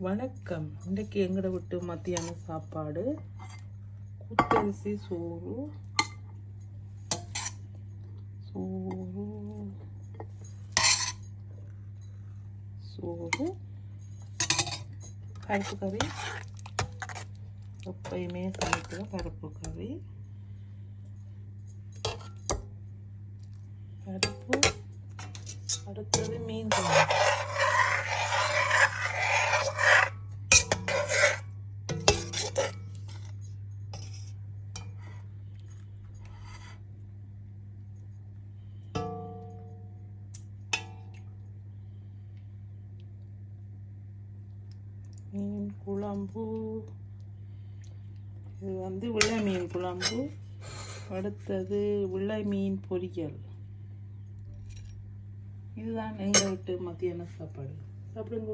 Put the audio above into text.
வணக்கம். இன்றைக்கு எங்கட விட்டு மத்தியான சாப்பாடு குத்தரிசி சோறு பருப்பு கறி. எப்பயுமே சமைக்கிற பருப்பு கறி, பருப்பு. அடுத்தது மீன் குழம்பு. மீன் குழம்பு, இது வெள்ளை மீன் குழம்பு. அடுத்தது வெள்ளை மீன் பொரியல். இதுதான் எங்கள் வீட்டு மத்தியான சாப்பாடு. சாப்பிடுங்க.